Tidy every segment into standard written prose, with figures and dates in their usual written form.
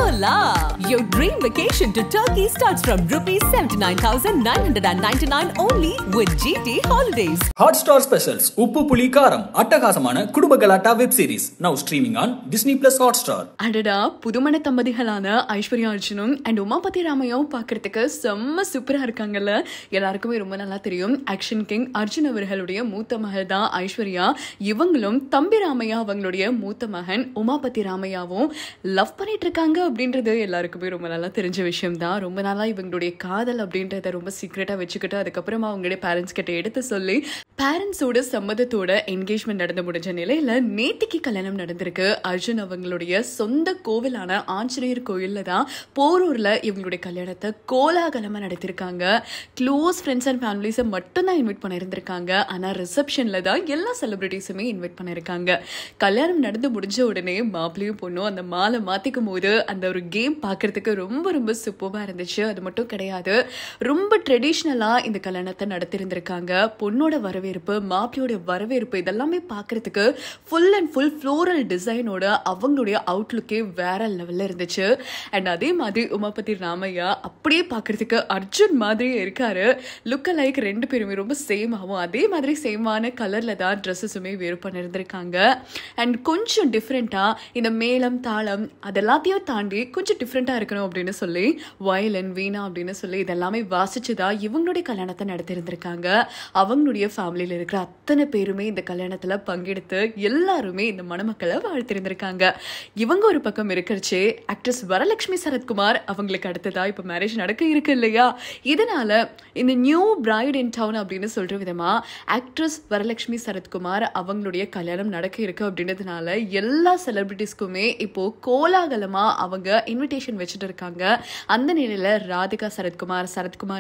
Hola! Your dream vacation to Turkey starts from rupees 79,999 only with GT Holidays. Hotstar Specials உப்பு புளி காரம் அட்டகாசமான குடும்ப கலாட்டா web series now streaming on Disney Plus Hotstar. அடடா புதுமண தம்பதிகளான Aishwarya அர்ஜுனும் and Umapathi ராமையாவும் பார்க்கறதுக்கு செம்ம சூப்பரா இருக்காங்கல்ல. எல்லாருக்குமே ரொம்ப நல்லா தெரியும். ஆக்ஷன் கிங் அர்ஜுன் அவர்களுடைய மூத்த மகள் தான் ஐஸ்வர்யா. இவங்களும் தம்பி ராமையா அவங்களுடைய மூத்த மகன் உமாபதி ராமையாவும் லவ் பண்ணிட்டு இருக்காங்க அப்படின்றது எல்லாருக்குமே ரொம்ப நல்லா தெரிஞ்ச விஷயம் தான். ரொம்ப நாளா இவங்களுடைய காதல் அப்படின்றத ரொம்ப சீக்ரெட்டா வச்சுக்கிட்டு அதுக்கப்புறமா அவங்களுடைய பேரண்ட்ஸ் கிட்ட எடுத்து சொல்லி பேரண்ட்ஸோட சம்மதத்தோட என்கேஜ்மெண்ட் நடந்து முடிஞ்ச நிலையில நேத்திக்கு கல்யாணம் நடந்திருக்கு. அர்ஜுன் அவங்களுடைய சொந்த கோவிலான ஆஞ்சநேயர் கோயில்ல தான் போரூர்ல இவங்களுடைய கல்யாணத்தை கோலாகலமா நடத்திருக்காங்க. க்ளோஸ் ஃப்ரெண்ட்ஸ் அண்ட் ஃபேமிலிஸை மட்டும் தான் இன்வைட் பண்ணியிருந்திருக்காங்க. ஆனா ரிசப்ஷன்ல தான் எல்லா செலிபிரிட்டிஸுமே இன்வைட் பண்ணியிருக்காங்க. கல்யாணம் நடந்து முடிஞ்ச உடனே மாப்பிள்ளையும் பொண்ணும் அந்த மாலை மாத்திக்கும் போது அந்த ஒரு கேம் பார்க்கறதுக்கு ரொம்ப ரொம்ப சூப்பராக இருந்துச்சு. அது மட்டும் கிடையாது, ரொம்ப ட்ரெடிஷ்னலா இந்த கல்யாணத்தை நடத்திருந்திருக்காங்க. பொண்ணோட வரவேற்பு, மாப்பிள்ளையோட வரவேற்பு இதெல்லாமே பார்க்கறதுக்கு ஃபுல் அண்ட் ஃபுல் ஃப்ளோரல் டிசைனோட அவங்களுடைய அவுட்லுக்கே வேற லெவல்ல இருந்துச்சு. அண்ட் அதே மாதிரி உமாபதி ராமையா அப்படியே பார்க்கறதுக்கு அர்ஜுன் மாதிரியே இருக்காரு. லுக் லைக் ரெண்டு பேருமே ரொம்ப சேம் ஆகும். அதே மாதிரி சேமான கலர்ல தான் ட்ரெஸ்ஸஸுமே வேறு பண்ணியிருந்திருக்காங்க. அண்ட் கொஞ்சம் டிஃப்ரெண்டா இந்த மேளம் தாளம் அதெல்லாத்தையும் தாண்டி கொஞ்சம் டிஃப்ரெண்டா இருக்கணும் அப்படின்னு சொல்லி வயலின் வீணா அப்படின்னு சொல்லி இதெல்லாமே வாசிச்சுதான் இவங்களுடைய கல்யாணத்தை நடத்திருந்திருக்காங்க. அவங்களுடைய ஃபேமிலியில இருக்கிற அத்தனை பேருமே இந்த கல்யாணத்துல பங்கெடுத்து எல்லாருமே இந்த மணமக்களை வாழ்த்திருந்திருக்காங்க. இவங்க ஒரு பக்கம் இருக்கிறச்சே ஆக்ட்ரஸ் வரலட்சுமி சரத்குமார் அவங்களுக்கு அடுத்ததா இப்ப மேரேஜ் நடக்க இருக்கு இல்லையா. இதனால இந்த நியூ பிரைட் இன் டவுன் அப்படின்னு சொல்ற விதமா ஆக்ட்ரஸ் வரலட்சுமி சரத்குமார் அவங்களுடைய கல்யாணம் நடக்க இருக்கு அப்படின்றதுனால எல்லா செலிபிரிட்டிஸ்க்குமே இப்போ கோலாகலமா அவங்க இன்விடேஷன் வச்சுட்டு இருக்காங்க. அந்த நிலையில ராதிகா சரத்குமார்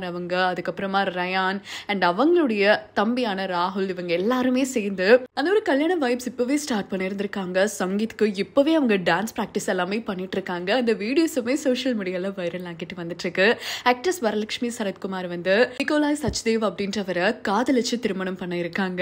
அவங்க, அதுக்கப்புறமா ரயான் அண்ட் அவங்களுடைய தம்பியான ராகுல் இவங்க எல்லாருமே சேர்ந்து அந்த ஒரு கல்யாண வைப்ஸ் இப்பவே ஸ்டார்ட் பண்ணியிருந்திருக்காங்க. சங்கீத்க்கு இப்பவே அவங்க டான்ஸ் பிராக்டிஸ் எல்லாமே பண்ணிட்டு இருக்காங்க. அந்த வீடியோஸுமே சோஷியல் மீடியால வைரல் ஆகிட்டு வந்துட்டு இருக்கு. ஆக்ட்ரஸ் வரலட்சுமி சரத்குமார் வந்து நிக்கோலாய் சச்தேவ் அப்படின்றவரை காதலிச்சு திருமணம் பண்ண இருக்காங்க.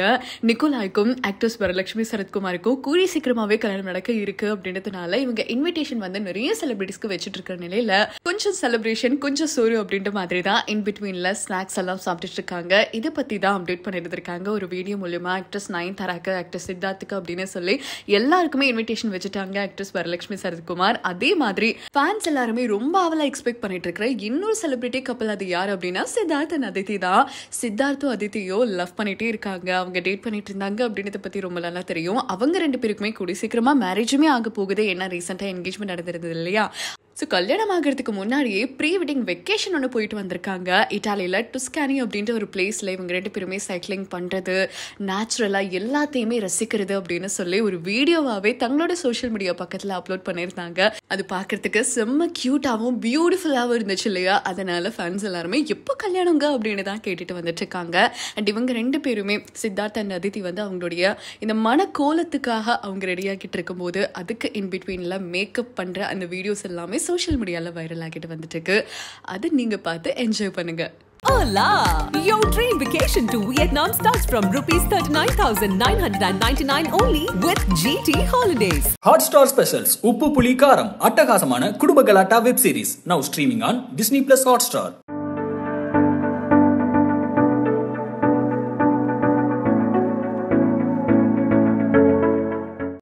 நிக்கோலாய்க்கும் ஆக்ட்ரஸ் வரலட்சுமி சரத்குமாருக்கும் கூடி சீக்கிரமாவே கல்யாணம் நடக்க இருக்கு அப்படின்றதுனால இவங்க இன்விடேஷன் வந்து நிறைய செலிபிரிட்டிஸ்க்கு வச்சுட்டு இருக்கிற நிலையில கொஞ்சம் செலிப்ரேஷன் கொஞ்சம் சோறு அப்படின்ற மாதிரி தான் இன் பிட்வீன்ல ஸ்நாக்ஸ் எல்லாம் சாப்பிட்டுட்டு இருக்காங்க. இதை பத்தி தான் அப்டேட் பண்ணிட்டு இருக்காங்க ஒரு வீடியோ மூலமா. ஆக்ட்ரஸ் நயன்தாராக்கு, ஆக்ட்ரஸ் சித்தார்த்துக்கு அப்படின்னு சொல்லி எல்லாருக்குமே இன்விடேஷன் வச்சுட்டாங்க ஆக்ட்ரஸ் வரலட்சுமி சரத்குமார். அதே மாதிரி ஃபேன்ஸ் எல்லாருமே ரொம்ப அவலா எக்ஸ்பெக்ட் பண்ணிட்டு இருக்கிற இன்னொரு செலிபிரிட்டி கப்பல் அது யார் அப்படின்னா சித்தார்த் அண்ட் அதித்தி தான். சித்தார்த்தும் அதித்தியோ லவ் பண்ணிட்டே இருக்காங்க. அவங்க டேட் பண்ணிட்டு இருந்தாங்க அப்படின்றத பத்தி ரொம்ப நல்லா தெரியும். அவங்க ரெண்டு பேருக்குமே கூடி சீக்கிரமா மேரேஜுமே ஆக போகுது. என்ன ரீசெண்டா என்கேஜ்மெண்ட் நடந்திருந்தது இல்லையா. ஸோ கல்யாணம் ஆகிறதுக்கு முன்னாடியே ப்ரீ வெட்டிங் வெக்கேஷன் ஒன்று போயிட்டு வந்திருக்காங்க. இட்டாலியில் டுஸ்கானி அப்படின்ற ஒரு பிளேஸில் இவங்க ரெண்டு பேருமே சைக்கிளிங் பண்ணுறது, நேச்சுரலாக எல்லாத்தையுமே ரசிக்கிறது அப்படின்னு சொல்லி ஒரு வீடியோவாகவே தங்களோட சோஷியல் மீடியா பக்கத்தில் அப்லோட் பண்ணியிருந்தாங்க. அது பார்க்கறதுக்கு செம்ம க்யூட்டாகவும் பியூட்டிஃபுல்லாகவும் இருந்துச்சு இல்லையா. அதனால ஃபேன்ஸ் எல்லாருமே எப்போ கல்யாணங்க அப்படின்னு தான் கேட்டுட்டு வந்துட்டு இருக்காங்க. அண்ட் இவங்க ரெண்டு பேருமே சித்தார்த் அண்ட் அதித்தி வந்து அவங்களுடைய இந்த மனக்கோலத்துக்காக அவங்க ரெடியாகிட்டு இருக்கும்போது அதுக்கு இன் பிட்வீனில் மேக்கப் பண்ணுற அந்த வீடியோஸ் எல்லாமே சோஷியல் மீடியால வைரல் ஆகிட்டு வந்துட்டு இருக்கு. அது நீங்க பார்த்து என்ஜாய் பண்ணுங்க. Hola! Your dream vacation to Vietnam starts from rupees 39,999 only with GT Holidays. Hotstar Specials உப்பு புளி காரம் அட்டகாசமான குடும்ப கலாட்டா web series now streaming on Disney Plus Hotstar.